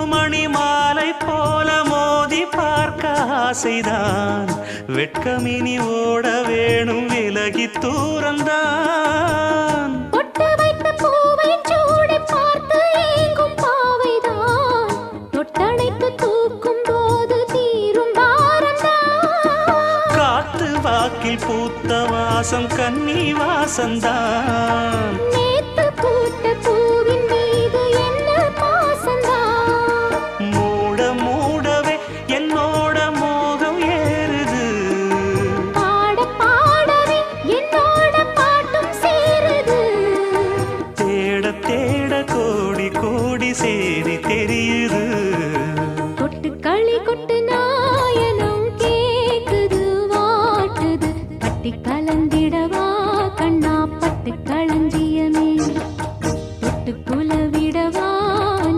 மணி மாலை போல மோதி பார்க்க ஆசைதான் வெட்கமினி ஓட வேணும் விலகி தூரந்தான் பொட்டு வைத்த பூவை சூடி பார்த்து ஏங்கும் பாவைதான் தொட்டணைத்து தூக்கும் போது தீரும் பாரந்தான் காத்து வாக்கில் பூத்த வாசம் கன்னி வாசந்தான் நேத்து பூத்த பூவின் மீது என்ன பாசந்தான் மூட மூடவே என்னோட மோகம் ஏறுது பாட பாடவே என்னோட பாட்டும் சேருது தேட தேட கோடி கோடி சேரி தெரியுது கொட்டு களி கொட்டு நாயனம் கேக்குது வாட்டுது கட்டி